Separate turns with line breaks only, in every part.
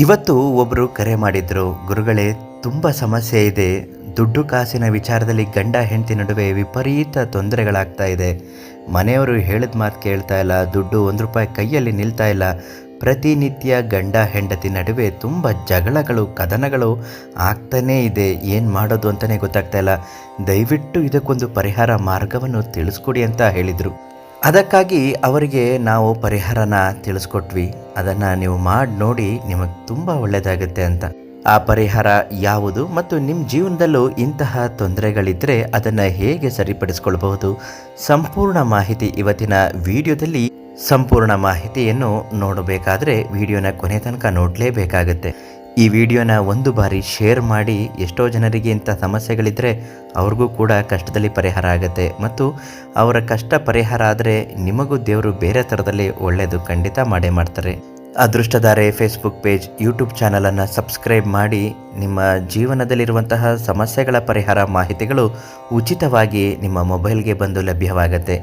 ಇವತ್ತು ಒಬ್ಬರು ಕರೆ ಮಾಡಿದ್ರು, ಗುರುಗಳೇ ತುಂಬ ಸಮಸ್ಯೆ ಇದೆ. ದುಡ್ಡು ಕಾಸಿನ ವಿಚಾರದಲ್ಲಿ ಗಂಡ ಹೆಂಡತಿ ನಡುವೆ ವಿಪರೀತ ತೊಂದರೆಗಳಾಗ್ತಾ ಇದೆ. ಮನೆಯವರು ಹೇಳಿದ ಮಾತು ಕೇಳ್ತಾ ಇಲ್ಲ, ದುಡ್ಡು ₹1 ಕೈಯಲ್ಲಿ ನಿಲ್ತಾ ಇಲ್ಲ. ಪ್ರತಿನಿತ್ಯ ಗಂಡ ಹೆಂಡತಿ ನಡುವೆ ತುಂಬ ಜಗಳಗಳು ಕದನಗಳು ಆಗ್ತಾನೇ ಇದೆ. ಏನು ಮಾಡೋದು ಅಂತಲೇ ಗೊತ್ತಾಗ್ತಾ ಇಲ್ಲ. ದಯವಿಟ್ಟು ಇದಕ್ಕೊಂದು ಪರಿಹಾರ ಮಾರ್ಗವನ್ನು ತಿಳಿಸ್ಕೊಡಿ ಅಂತ ಹೇಳಿದರು. ಅದಕ್ಕಾಗಿ ಅವರಿಗೆ ನಾವು ಪರಿಹಾರನ ತಿಳಿಸ್ಕೊಟ್ವಿ. ಅದನ್ನು ನೀವು ಮಾಡಿ ನೋಡಿ, ನಿಮಗೆ ತುಂಬ ಒಳ್ಳೆಯದಾಗುತ್ತೆ ಅಂತ. ಆ ಪರಿಹಾರ ಯಾವುದು ಮತ್ತು ನಿಮ್ಮ ಜೀವನದಲ್ಲೂ ಇಂತಹ ತೊಂದರೆಗಳಿದ್ದರೆ ಅದನ್ನು ಹೇಗೆ ಸರಿಪಡಿಸ್ಕೊಳ್ಬಹುದು, ಸಂಪೂರ್ಣ ಮಾಹಿತಿ ಇವತ್ತಿನ ವಿಡಿಯೋದಲ್ಲಿ. ಸಂಪೂರ್ಣ ಮಾಹಿತಿಯನ್ನು ನೋಡಬೇಕಾದ್ರೆ ವಿಡಿಯೋನ ಕೊನೆ ತನಕ ನೋಡಲೇಬೇಕಾಗತ್ತೆ. ಈ ವಿಡಿಯೋನ ಒಂದು ಬಾರಿ ಶೇರ್ ಮಾಡಿ. ಎಷ್ಟೋ ಜನರಿಗೆ ಇಂಥ ಸಮಸ್ಯೆಗಳಿದ್ದರೆ ಅವ್ರಿಗೂ ಕೂಡ ಕಷ್ಟದಲ್ಲಿ ಪರಿಹಾರ ಆಗುತ್ತೆ ಮತ್ತು ಅವರ ಕಷ್ಟ ಪರಿಹಾರ ಆದರೆ ನಿಮಗೂ ದೇವರು ಬೇರೆ ಥರದಲ್ಲಿ ಒಳ್ಳೆಯದು ಖಂಡಿತ ಮಾಡೇ ಮಾಡ್ತಾರೆ. ಅದೃಷ್ಟಧಾರೆ ಫೇಸ್ಬುಕ್ ಪೇಜ್, ಯೂಟ್ಯೂಬ್ ಚಾನಲನ್ನು ಸಬ್ಸ್ಕ್ರೈಬ್ ಮಾಡಿ. ನಿಮ್ಮ ಜೀವನದಲ್ಲಿರುವಂತಹ ಸಮಸ್ಯೆಗಳ ಪರಿಹಾರ ಮಾಹಿತಿಗಳು ಉಚಿತವಾಗಿ ನಿಮ್ಮ ಮೊಬೈಲ್ಗೆ ಬಂದು ಲಭ್ಯವಾಗುತ್ತೆ.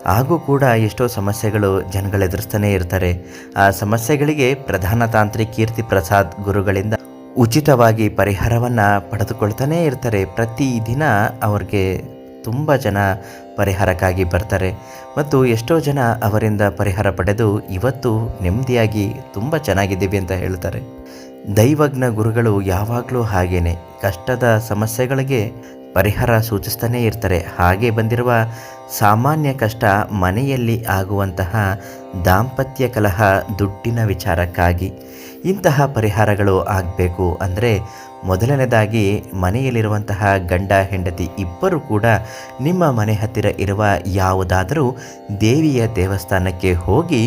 ಹಾಗೂ ಕೂಡ ಎಷ್ಟೋ ಸಮಸ್ಯೆಗಳು ಜನಗಳು ಎದುರಿಸ್ತಾನೇ ಇರ್ತಾರೆ. ಆ ಸಮಸ್ಯೆಗಳಿಗೆ ಪ್ರಧಾನ ತಾಂತ್ರಿಕ ಕೀರ್ತಿ ಪ್ರಸಾದ್ ಗುರುಗಳಿಂದ ಉಚಿತವಾಗಿ ಪರಿಹಾರವನ್ನು ಪಡೆದುಕೊಳ್ತಾನೇ ಇರ್ತಾರೆ. ಪ್ರತಿದಿನ ಅವ್ರಿಗೆ ತುಂಬ ಜನ ಪರಿಹಾರಕ್ಕಾಗಿ ಬರ್ತಾರೆ ಮತ್ತು ಎಷ್ಟೋ ಜನ ಅವರಿಂದ ಪರಿಹಾರ ಪಡೆದು ಇವತ್ತು ನೆಮ್ಮದಿಯಾಗಿ ತುಂಬ ಚೆನ್ನಾಗಿದ್ದೀವಿ ಅಂತ ಹೇಳ್ತಾರೆ. ದೈವಜ್ಞ ಗುರುಗಳು ಯಾವಾಗಲೂ ಹಾಗೇನೆ ಕಷ್ಟದ ಸಮಸ್ಯೆಗಳಿಗೆ ಪರಿಹಾರ ಸೂಚಿಸ್ತಾನೇ ಇರ್ತಾರೆ. ಹಾಗೆ ಬಂದಿರುವ ಸಾಮಾನ್ಯ ಕಷ್ಟ, ಮನೆಯಲ್ಲಿ ಆಗುವಂತಹ ದಾಂಪತ್ಯ ಕಲಹ, ದುಡ್ಡಿನ ವಿಚಾರಕ್ಕಾಗಿ ಇಂತಹ ಪರಿಹಾರಗಳು ಆಗಬೇಕು ಅಂದರೆ ಮೊದಲನೇದಾಗಿ ಮನೆಯಲ್ಲಿರುವಂತಹ ಗಂಡ ಹೆಂಡತಿ ಇಬ್ಬರು ಕೂಡ ನಿಮ್ಮ ಮನೆ ಹತ್ತಿರ ಇರುವ ಯಾವುದಾದರೂ ದೇವಿಯ ದೇವಸ್ಥಾನಕ್ಕೆ ಹೋಗಿ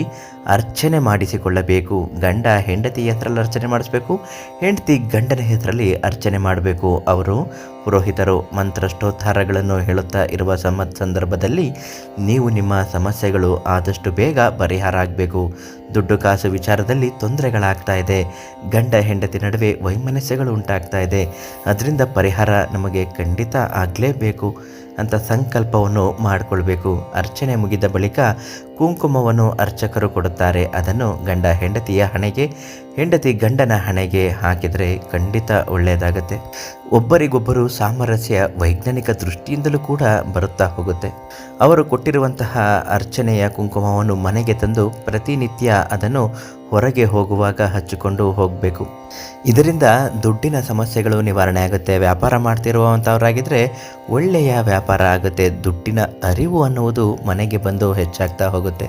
ಅರ್ಚನೆ ಮಾಡಿಸಿಕೊಳ್ಳಬೇಕು. ಗಂಡ ಹೆಂಡತಿ ಹೆಸರಲ್ಲಿ ಅರ್ಚನೆ ಮಾಡಿಸ್ಬೇಕು, ಹೆಂಡತಿ ಗಂಡನ ಹೆಸರಲ್ಲಿ ಅರ್ಚನೆ ಮಾಡಬೇಕು. ಅವರು ಪುರೋಹಿತರು ಮಂತ್ರ ಸ್ತೋತ್ರಗಳನ್ನು ಹೇಳುತ್ತಾ ಇರುವ ಸಂದರ್ಭದಲ್ಲಿ ನೀವು ನಿಮ್ಮ ಸಮಸ್ಯೆಗಳು ಆದಷ್ಟು ಬೇಗ ಪರಿಹಾರ ಆಗಬೇಕು. ದುಡ್ಡು ಕಾಸು ವಿಚಾರದಲ್ಲಿ ತೊಂದರೆಗಳಾಗ್ತಾ ಇದೆ, ಗಂಡ ಹೆಂಡತಿ ನಡುವೆ ವೈಮನಸ್ಯಗಳು ಉಂಟಾಗ್ತಾ ಇದೆ, ಅದರಿಂದ ಪರಿಹಾರ ನಮಗೆ ಖಂಡಿತ ಆಗಲೇಬೇಕು ಅಂತ ಸಂಕಲ್ಪವನ್ನು ಮಾಡಿಕೊಳ್ಬೇಕು. ಅರ್ಚನೆ ಮುಗಿದ ಬಳಿಕ ಕುಂಕುಮವನ್ನು ಅರ್ಚಕರು ಕೊಡುತ್ತಾರೆ. ಅದನ್ನು ಗಂಡ ಹೆಂಡತಿಯ ಹಣೆಗೆ, ಹೆಂಡತಿ ಗಂಡನ ಹಣೆಗೆ ಹಾಕಿದರೆ ಖಂಡಿತ ಒಳ್ಳೆಯದಾಗತ್ತೆ. ಒಬ್ಬರಿಗೊಬ್ಬರು ಸಾಮರಸ್ಯ ವೈಜ್ಞಾನಿಕ ದೃಷ್ಟಿಯಿಂದಲೂ ಕೂಡ ಬರುತ್ತಾ ಹೋಗುತ್ತೆ. ಅವರು ಕೊಟ್ಟಿರುವಂತಹ ಅರ್ಚನೆಯ ಕುಂಕುಮವನ್ನು ಮನೆಗೆ ತಂದು ಪ್ರತಿನಿತ್ಯ ಅದನ್ನು ಹೊರಗೆ ಹೋಗುವಾಗ ಹಚ್ಚಿಕೊಂಡು ಹೋಗಬೇಕು. ಇದರಿಂದ ದುಡ್ಡಿನ ಸಮಸ್ಯೆಗಳು ನಿವಾರಣೆ ಆಗುತ್ತೆ. ವ್ಯಾಪಾರ ಮಾಡ್ತಿರುವಂಥವರಾಗಿದ್ದರೆ ಒಳ್ಳೆಯ ವ್ಯಾಪಾರ ಆಗುತ್ತೆ. ದುಡ್ಡಿನ ಅರಿವು ಅನ್ನುವುದು ಮನೆಗೆ ಬಂದು ಹೆಚ್ಚಾಗ್ತಾ ಹೋಗುತ್ತೆ.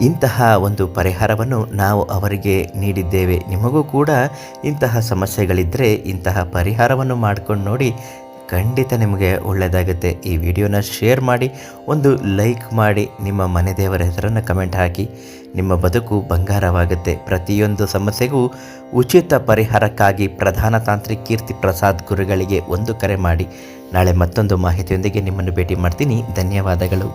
ಇಂತಹ ಒಂದು ಪರಿಹಾರವನ್ನು ನಾವು ಅವರಿಗೆ ನೀಡಿದ್ದೇವೆ. ನಿಮಗೂ ಕೂಡ ಇಂತಹ ಸಮಸ್ಯೆಗಳಿದ್ದರೆ ಇಂತಹ ಪರಿಹಾರವನ್ನು ಮಾಡ್ಕೊಂಡು ನೋಡಿ, ಖಂಡಿತ ನಿಮಗೆ ಒಳ್ಳೆಯದಾಗುತ್ತೆ. ಈ ವಿಡಿಯೋನ ಶೇರ್ ಮಾಡಿ, ಒಂದು ಲೈಕ್ ಮಾಡಿ, ನಿಮ್ಮ ಮನೆ ದೇವರ ಹೆಸರನ್ನು ಕಮೆಂಟ್ ಹಾಕಿ. ನಿಮ್ಮ ಬದುಕು ಬಂಗಾರವಾಗುತ್ತೆ. ಪ್ರತಿಯೊಂದು ಸಮಸ್ಯೆಗೂ ಉಚಿತ ಪರಿಹಾರಕ್ಕಾಗಿ ಪ್ರಧಾನ ತಾಂತ್ರಿಕ ಕೀರ್ತಿ ಪ್ರಸಾದ್ ಗುರುಗಳಿಗೆ ಒಂದು ಕರೆ ಮಾಡಿ. ನಾಳೆ ಮತ್ತೊಂದು ಮಾಹಿತಿಯೊಂದಿಗೆ ನಿಮ್ಮನ್ನು ಭೇಟಿ ಮಾಡ್ತೀನಿ. ಧನ್ಯವಾದಗಳು.